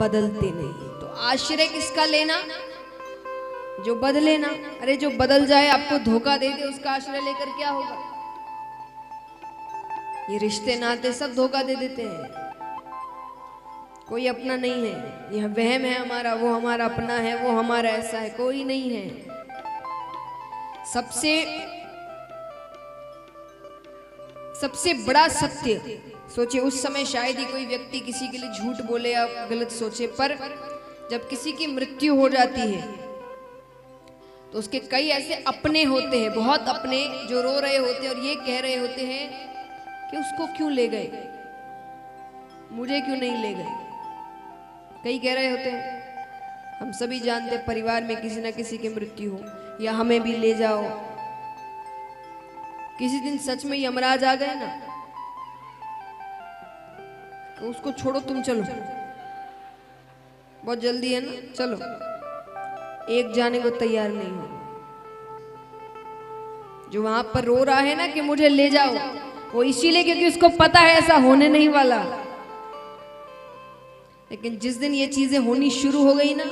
बदलते नहीं। तो आश्रय किसका लेना? जो बदले ना। अरे जो बदल जाए, आपको धोखा दे दे, उसका आश्रय लेकर क्या होगा? ये रिश्ते नाते सब धोखा दे देते हैं। कोई अपना नहीं है, यह वहम है हमारा, वो हमारा अपना है, वो हमारा ऐसा है, कोई नहीं है। सबसे बड़ा सत्य, सोचे उस समय शायद ही कोई व्यक्ति किसी के लिए झूठ बोले या गलत सोचे, पर जब किसी की मृत्यु हो जाती है तो उसके कई ऐसे अपने होते हैं, बहुत अपने, जो रो रहे होते हैं और ये कह रहे होते हैं कि उसको क्यों ले गए, मुझे क्यों नहीं ले गए। कई कह रहे होते हैं। हम सभी जानते हैं परिवार में किसी ना किसी की मृत्यु हो, या हमें भी ले जाओ। किसी दिन सच में यमराज आ गए ना, तो उसको छोड़ो, तुम चलो, बहुत जल्दी है ना, चलो। एक जाने को तैयार नहीं हो। जो वहां पर रो रहा है ना कि मुझे ले जाओ, वो इसीलिए क्योंकि उसको पता है ऐसा होने नहीं वाला। लेकिन जिस दिन ये चीजें होनी शुरू हो गई ना,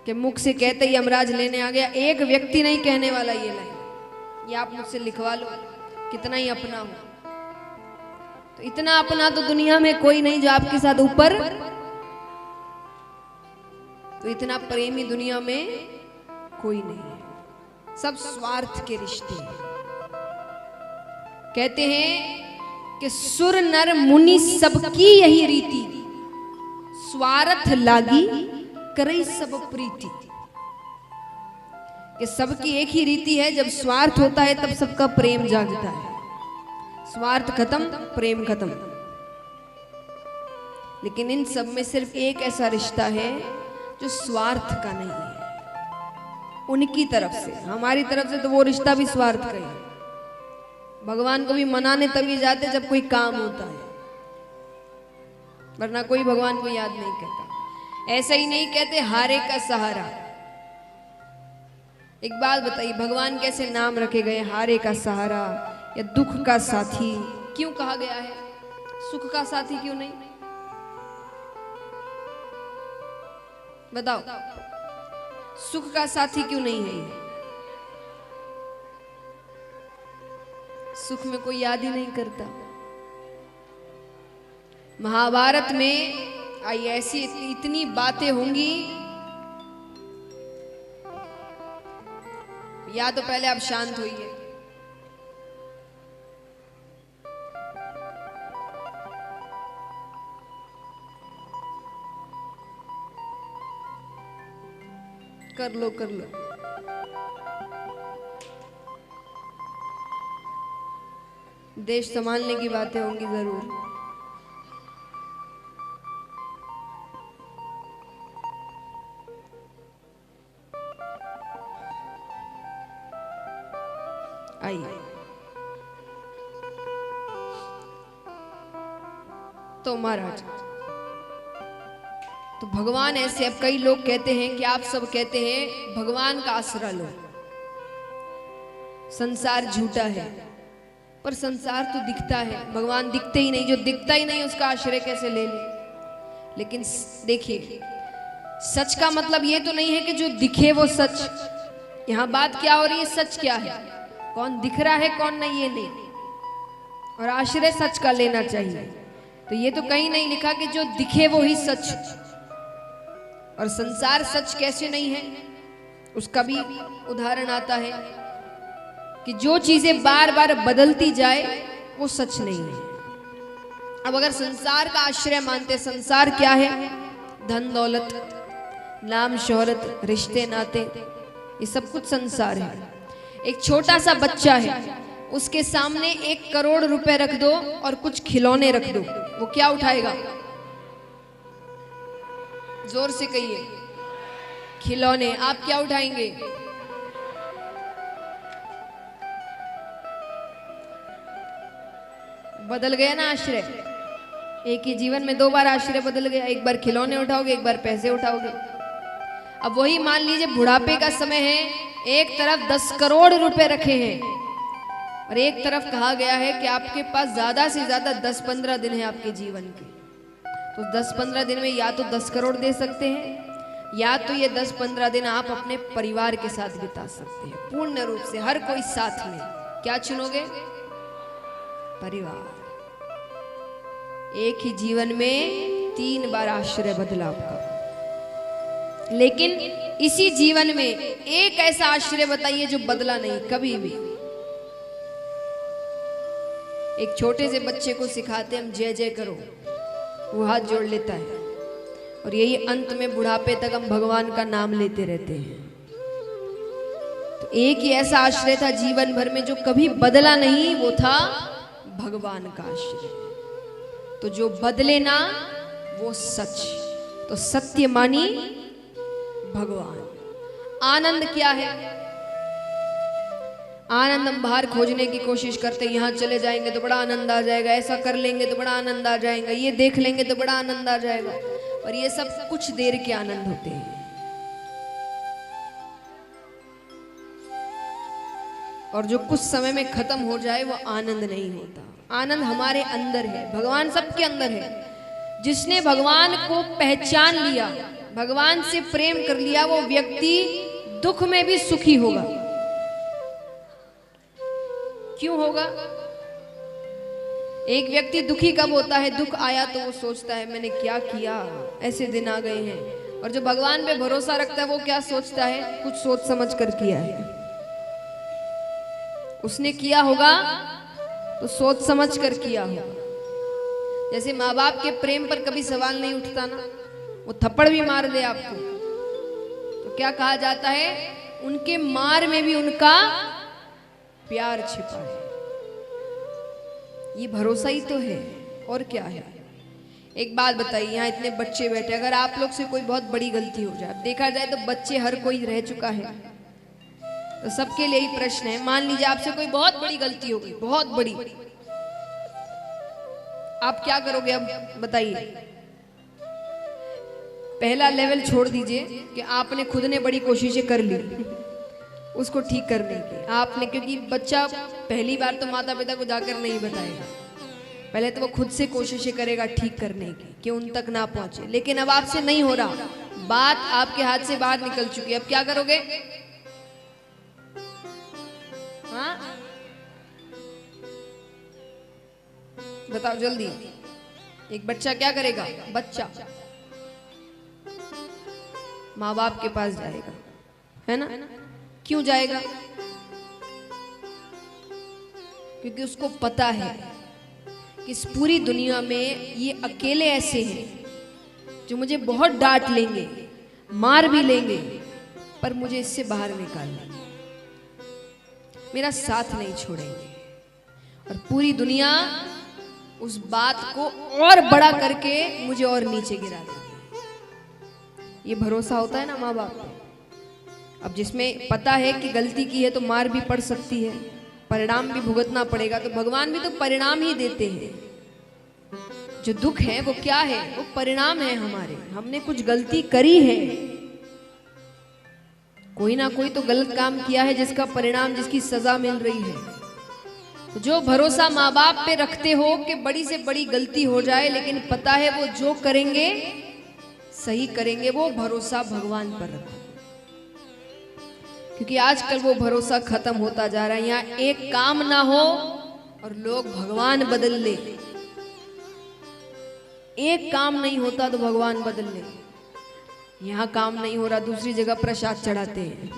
कि मुख से कहते ही यमराज लेने आ गया, एक व्यक्ति नहीं कहने वाला ये लाइन, ये आप मुझसे लिखवा लो, कितना ही अपना हो। तो इतना अपना तो दुनिया में कोई नहीं जो आपके साथ ऊपर, तो इतना प्रेमी दुनिया में कोई नहीं है। सब स्वार्थ के रिश्ते हैं। कहते हैं कि सुर नर मुनि सबकी यही रीति, स्वार्थ लागी करई सब प्रीति। कि सबकी एक ही रीति है, जब स्वार्थ होता है तब सबका प्रेम जागता है। स्वार्थ खत्म, प्रेम खत्म। लेकिन इन सब में सिर्फ एक ऐसा रिश्ता है जो स्वार्थ का नहीं है, उनकी तरफ से। हमारी तरफ से तो वो रिश्ता भी स्वार्थ का है। भगवान को भी मनाने तभी जाते जब कोई काम होता है, वरना कोई भगवान को याद नहीं करता। ऐसा ही नहीं कहते हारे का सहारा। एक बात बताइए, भगवान कैसे नाम रखे गए? हारे का सहारा या दुख का साथी क्यों कहा गया है? सुख का साथी क्यों नहीं? बताओ, सुख का साथी क्यों नहीं है? सुख में कोई याद ही नहीं करता। महाभारत में आई ऐसी इतनी बातें होंगी, या तो पहले आप शांत होइए। कर लो कर लो। देश संभालने की बातें होंगी जरूर। आइए। तो महाराज, तो भगवान ऐसे, अब कई लोग कहते हैं कि आप सब कहते हैं भगवान का आसरा लो, संसार झूठा है। पर संसार तो दिखता है, भगवान दिखते ही नहीं। जो दिखता ही नहीं उसका आश्रय कैसे ले ले? लेकिन देखिए, सच का मतलब ये तो नहीं है कि जो दिखे वो सच। यहां बात क्या हो रही है? सच क्या है, कौन दिख रहा है कौन नहीं, ये नहीं। और आश्रय सच का लेना चाहिए। तो ये तो कहीं नहीं लिखा कि जो दिखे वो ही सच। और संसार सच कैसे नहीं है, उसका भी उदाहरण आता है कि जो चीजें बार बार बदलती जाए वो सच नहीं है। अब अगर संसार का आश्रय मानते, संसार क्या है? धन दौलत, नाम शोहरत, रिश्ते नाते, ये सब कुछ संसार है। एक छोटा सा बच्चा है, उसके सामने 1 करोड़ रुपए रख दो और कुछ खिलौने रख दो, वो क्या उठाएगा? जोर से कहिए। खिलौने। आप क्या उठाएंगे? बदल गया ना आश्रय। एक ही जीवन में 2 बार आश्रय बदल गया। एक बार खिलौने उठाओगे, एक बार पैसे उठाओगे। अब वही मान लीजिए बुढ़ापे का समय है, एक तरफ 10 करोड़ रुपए रखे हैं और एक तरफ कहा गया है कि आपके पास ज्यादा से ज्यादा 10-15 दिन है आपके जीवन के। तो 10-15 दिन में या तो 10 करोड़ दे सकते हैं, या तो ये 10-15 दिन आप अपने परिवार के साथ बिता सकते हैं पूर्ण रूप से, हर कोई साथ में। क्या चुनोगे? परिवार। एक ही जीवन में 3 बार आश्रय बदला आपका, लेकिन इसी जीवन में एक ऐसा आश्रय बताइए जो बदला नहीं कभी भी। एक छोटे से बच्चे को सिखाते हम जय जय करो, वो हाथ जोड़ लेता है, और यही अंत में बुढ़ापे तक हम भगवान का नाम लेते रहते हैं। तो एक ही ऐसा आश्रय था जीवन भर में जो कभी बदला नहीं, वो था भगवान का आश्रय। तो जो बदले ना वो सच, तो सत्य मानी भगवान। आनंद क्या है? आनंद हम बाहर खोजने की कोशिश करते हैं, यहाँ चले जाएंगे तो बड़ा आनंद आ जाएगा, ऐसा कर लेंगे तो बड़ा आनंद आ जाएगा, ये देख लेंगे तो बड़ा आनंद आ जाएगा, और ये सब कुछ देर के आनंद होते हैं। और जो कुछ समय में खत्म हो जाए वो आनंद नहीं होता। आनंद हमारे अंदर है, भगवान सबके अंदर है। जिसने भगवान को पहचान लिया, भगवान से प्रेम कर लिया, वो व्यक्ति दुख में भी सुखी होगा। क्यों होगा? एक व्यक्ति दुखी कब होता है? दुख आया तो वो सोचता है मैंने क्या किया, ऐसे दिन आ गए हैं। और जो भगवान पे भरोसा रखता है वो क्या सोचता है? कुछ सोच समझ कर किया है, उसने किया होगा तो सोच समझ कर किया होगा। जैसे माँ बाप के प्रेम पर कभी सवाल नहीं उठता ना, वो थप्पड़ भी मार दे आपको तो क्या कहा जाता है? उनके मार में भी उनका प्यार छिपा है। ये भरोसा ही तो है, और क्या है? एक बात बताइए, यहाँ इतने बच्चे बैठे, अगर आप लोग से कोई बहुत बड़ी गलती हो जाए, देखा जाए तो बच्चे हर कोई रह चुका है, तो सबके लिए ही प्रश्न है। मान लीजिए आपसे कोई बहुत बड़ी गलती हो गई, बहुत बड़ी, आप क्या करोगे? अब बताइए। पहला लेवल छोड़ दीजिए कि आपने खुद ने बड़ी कोशिशें कर ली उसको ठीक करने की आपने, क्योंकि बच्चा पहली बार तो माता पिता को जाकर नहीं बताएगा, पहले तो वो खुद से कोशिशें करेगा ठीक करने की कि उन तक ना पहुंचे। लेकिन अब आपसे नहीं हो रहा, बात आपके हाथ से बाहर निकल चुकी है, अब क्या करोगे? हाँ बताओ जल्दी। एक बच्चा क्या करेगा? बच्चा माँ बाप के पास जाएगा, है ना? क्यों जाएगा? क्योंकि उसको पता है कि इस पूरी दुनिया में ये अकेले ऐसे हैं जो मुझे बहुत डांट लेंगे, मार भी लेंगे, पर मुझे इससे बाहर निकाल लेंगे, मेरा साथ नहीं छोड़ेंगे। और पूरी दुनिया उस बात को और बड़ा करके मुझे और नीचे गिरा देगी। ये भरोसा होता है ना माँ बाप पे। अब जिसमें पता है कि गलती की है तो मार भी पड़ सकती है, परिणाम भी भुगतना पड़ेगा, तो भगवान भी तो परिणाम ही देते हैं। जो दुख है वो क्या है? वो परिणाम है हमारे, हमने कुछ गलती करी है, कोई ना कोई तो गलत काम किया है जिसका परिणाम, जिसकी सजा मिल रही है। तो जो भरोसा माँ बाप पे रखते हो कि बड़ी से बड़ी गलती हो जाए लेकिन पता है वो जो करेंगे सही करेंगे, वो भरोसा भगवान पर रखो। क्योंकि आजकल वो भरोसा खत्म होता जा रहा है। यहाँ एक काम ना हो और लोग भगवान बदल ले, एक काम नहीं होता तो भगवान बदल ले। यहाँ काम नहीं हो रहा, दूसरी जगह प्रसाद चढ़ाते हैं,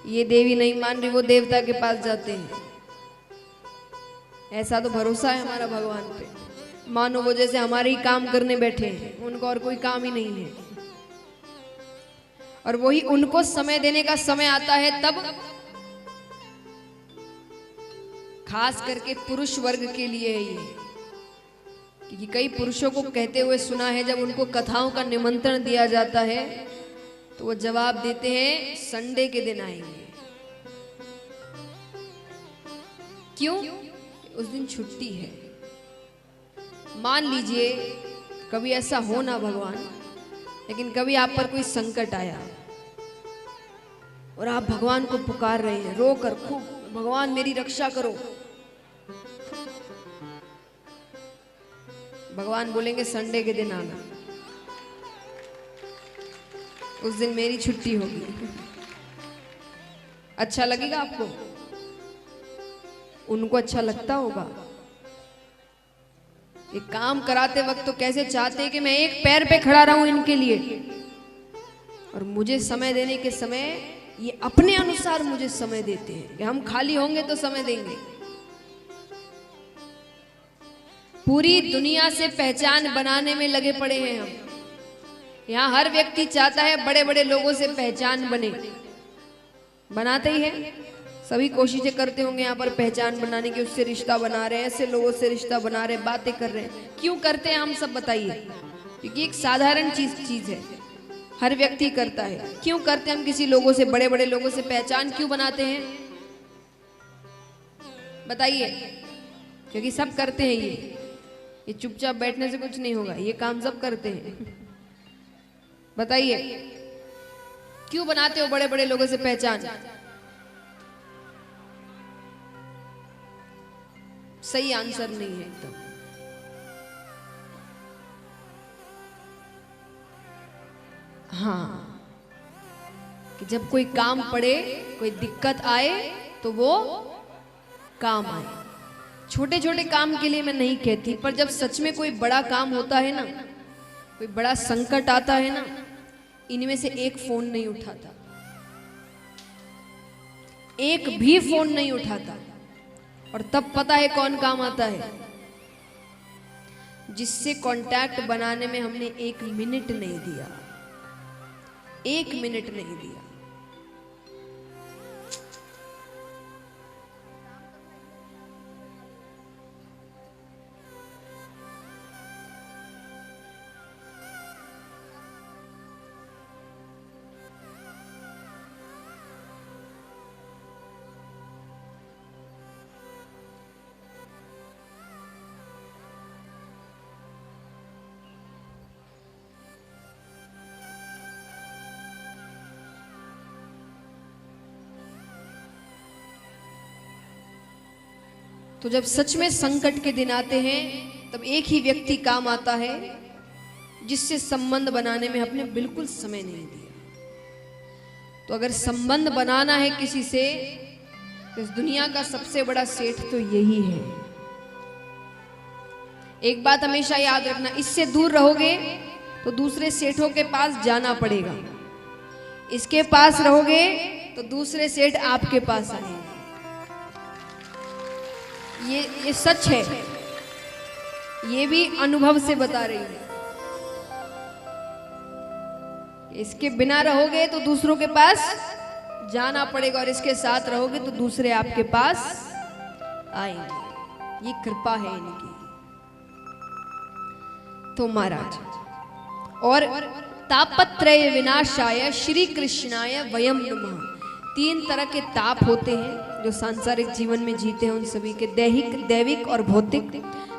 ये देवी नहीं मान रही, वो देवता के पास जाते हैं। ऐसा तो भरोसा है हमारा भगवान पे, मानो वो जैसे हमारे ही काम करने बैठे हैं, उनको और कोई काम ही नहीं है। और वही उनको समय देने का समय आता है तब, खास करके पुरुष वर्ग के लिए है ये, क्योंकि कई पुरुषों को कहते हुए सुना है जब उनको कथाओं का निमंत्रण दिया जाता है तो वो जवाब देते हैं संडे के दिन आएंगे। क्यों? उस दिन छुट्टी है। मान लीजिए कभी ऐसा हो ना भगवान, लेकिन कभी आप पर कोई संकट आया और आप भगवान को पुकार रहे हैं रो कर खूब, भगवान मेरी रक्षा करो। भगवान बोलेंगे संडे के दिन आना, उस दिन मेरी छुट्टी होगी। अच्छा लगेगा आपको? उनको अच्छा लगता होगा। ये काम कराते वक्त तो कैसे चाहते हैं कि मैं एक पैर पे खड़ा रहूं इनके लिए, और मुझे समय देने के समय ये अपने अनुसार मुझे समय देते हैं कि हम खाली होंगे तो समय देंगे। पूरी दुनिया से पहचान बनाने में लगे पड़े हैं हम। यहाँ हर व्यक्ति चाहता है बड़े बड़े लोगों से पहचान बने, बनाते ही है। सभी कोशिशें करते होंगे यहाँ पर पहचान बनाने की, उससे रिश्ता बना रहे हैं, ऐसे लोगों से रिश्ता बना रहे हैं, बातें कर रहे हैं। क्यों करते हैं हम सब बताइए? क्योंकि एक साधारण चीज है, हर व्यक्ति करता है। क्यों करते हैं हम किसी लोगों से, बड़े बड़े लोगों से पहचान क्यों बनाते हैं बताइए? क्योंकि सब करते हैं ये चुपचाप बैठने से कुछ नहीं होगा, ये काम सब करते हैं। बताइए क्यों बनाते हो बड़े बड़े लोगों से पहचान? सही आंसर नहीं है एकदम। हाँ, कि जब कोई काम पड़े, कोई दिक्कत आए तो वो काम आए। छोटे छोटे काम के लिए मैं नहीं कहती, पर जब सच में कोई बड़ा काम होता है ना, कोई बड़ा संकट आता है ना, इनमें से एक फोन नहीं उठाता, एक भी फोन नहीं उठाता। और तब पता है कौन काम आता है? जिससे कांटेक्ट बनाने में हमने 1 मिनट नहीं दिया, 1 मिनट नहीं दिया। तो जब सच में संकट के दिन आते हैं, तब एक ही व्यक्ति काम आता है जिससे संबंध बनाने में आपने बिल्कुल समय नहीं दिया। तो अगर संबंध बनाना है किसी से, तो इस दुनिया का सबसे बड़ा सेठ तो यही है। एक बात हमेशा याद रखना, इससे दूर रहोगे तो दूसरे सेठों के पास जाना पड़ेगा, इसके पास रहोगे तो दूसरे सेठ आपके पास आएंगे। ये सच है, ये भी अनुभव से बता रही हूं। इसके बिना रहोगे तो दूसरों के पास जाना पड़ेगा, और इसके साथ रहोगे तो दूसरे आपके पास आएंगे। ये कृपा है इनकी। तो महाराज, और तापत्रय विनाशाय श्री कृष्णाय वयम नमः। 3 तरह के ताप होते हैं जो सांसारिक जीवन में जीते हैं, उन सभी के दैहिक, दैविक और भौतिक।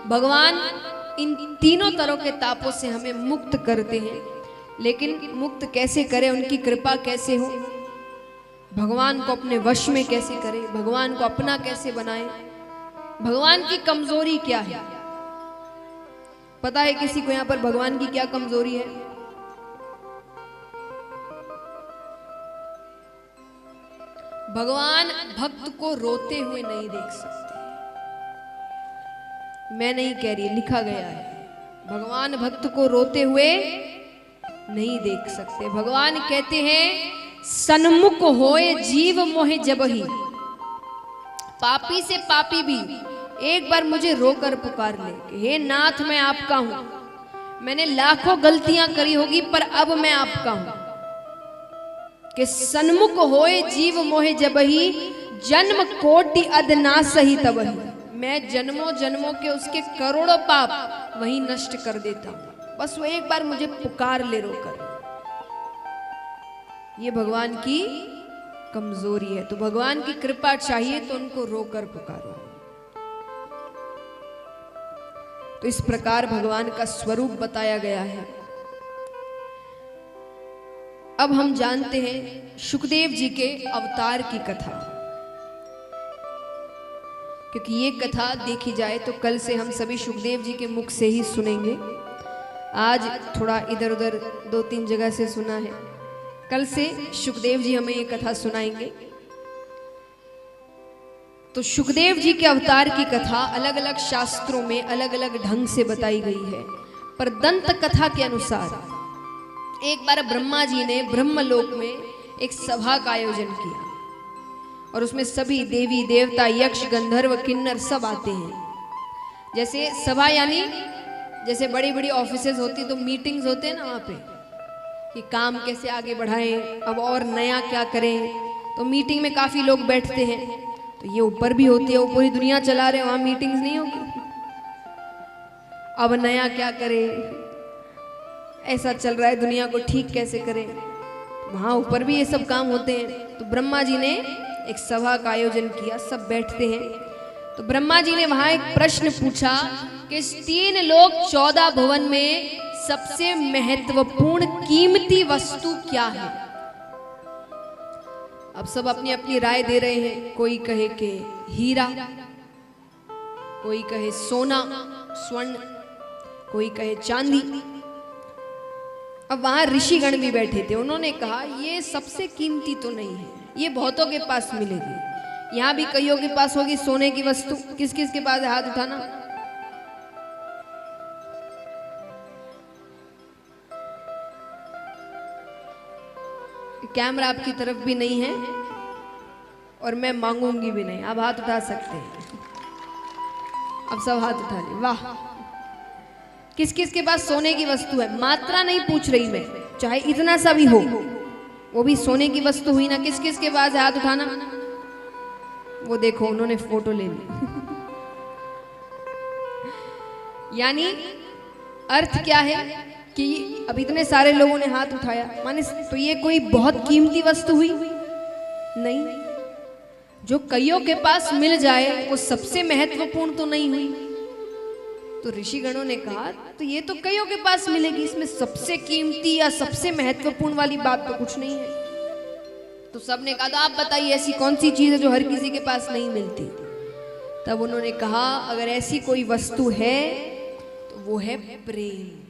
भगवान इन तीनों तरह के तापों से हमें मुक्त करते हैं। लेकिन मुक्त कैसे करें, उनकी कृपा कैसे हो, भगवान को अपने वश में कैसे करें, भगवान को अपना कैसे बनाएं, भगवान की कमजोरी क्या है? पता है किसी को यहाँ पर भगवान की क्या कमजोरी है? भगवान भक्त को रोते हुए नहीं देख सकते। मैं नहीं कह रही, लिखा गया है। भगवान भक्त को रोते हुए नहीं देख सकते। भगवान कहते हैं, सन्मुख होए जीव मोहे जबहि। पापी से पापी भी एक बार मुझे रोकर पुकार ले कि हे नाथ, मैं आपका हूं। मैंने लाखों गलतियां करी होगी, पर अब मैं आपका हूं। कि सन्मुख होए जीव मोहे जबहि, जन्म कोटि अदना सही तबहि। मैं जन्मों जन्मों के उसके करोड़ों पाप वही नष्ट कर देता हूं, बस वो एक बार मुझे पुकार ले रोकर। ये भगवान की कमजोरी है। तो भगवान की कृपा चाहिए तो उनको रोकर पुकारो। तो इस प्रकार भगवान का स्वरूप बताया गया है। अब हम जानते हैं सुखदेव जी के अवतार की कथा, क्योंकि ये कथा देखी जाए तो कल से हम सभी सुखदेव जी के मुख से ही सुनेंगे। आज थोड़ा इधर उधर 2-3 जगह से सुना है, कल से सुखदेव जी हमें ये कथा सुनाएंगे। तो सुखदेव जी के अवतार की कथा अलग अलग शास्त्रों में अलग अलग ढंग से बताई गई है, पर दंत कथा के अनुसार एक बार ब्रह्मा जी ने ब्रह्मलोक में एक सभा का आयोजन किया और उसमें सभी देवी देवता यक्ष गंधर्व किन्नर सब आते हैं। जैसे सभा यानी जैसे बड़ी बड़ी ऑफिसेज होती तो मीटिंग्स होते हैं ना वहाँ पे कि काम कैसे आगे बढ़ाएं, अब और नया क्या करें, तो मीटिंग में काफी लोग बैठते हैं। तो ये ऊपर भी होती है, ऊपर ही दुनिया चला रहे, वहां मीटिंग्स नहीं होगी, अब नया क्या करें, ऐसा चल रहा है दुनिया को ठीक कैसे करें, वहां ऊपर भी ये सब काम होते हैं। तो ब्रह्मा जी ने एक सभा का आयोजन किया, सब बैठते हैं। तो ब्रह्मा जी ने वहां एक प्रश्न पूछा कि 3 लोक 14 भुवन में सबसे महत्वपूर्ण कीमती वस्तु क्या है। अब सब अपनी अपनी राय दे रहे हैं, कोई कहे कि हीरा, कोई कहे सोना स्वर्ण, कोई कहे चांदी। अब वहां ऋषिगण भी बैठे थे, उन्होंने कहा ये सबसे कीमती तो नहीं है, ये बहुतों के पास मिलेगी, यहां भी कईयों के पास होगी सोने की वस्तु। किस किस के पास है, हाथ उठाना। कैमरा आपकी तरफ भी नहीं है और मैं मांगूंगी भी नहीं, आप हाथ उठा सकते हैं। अब सब हाथ उठा ले, वाह। किस किस के पास सोने की वस्तु है, मात्रा नहीं पूछ रही मैं, चाहे इतना सा भी हो, वो भी सोने की वस्तु हुई ना। किस किस के पास है, हाथ उठाना। वो देखो उन्होंने फोटो ले ली। यानी अर्थ क्या है कि अब इतने सारे लोगों ने हाथ उठाया, माने तो ये कोई बहुत कीमती वस्तु हुई नहीं। जो कईयों के पास मिल जाए वो सबसे महत्वपूर्ण तो नहीं हुई। तो ऋषिगणों ने कहा तो ये तो कईयों के पास मिलेगी, इसमें सबसे कीमती या सबसे महत्वपूर्ण वाली बात तो कुछ नहीं है। तो सबने कहा तो आप बताइए ऐसी कौन सी चीज है जो हर किसी के पास नहीं मिलती। तब उन्होंने कहा अगर ऐसी कोई वस्तु है तो वो है प्रेम।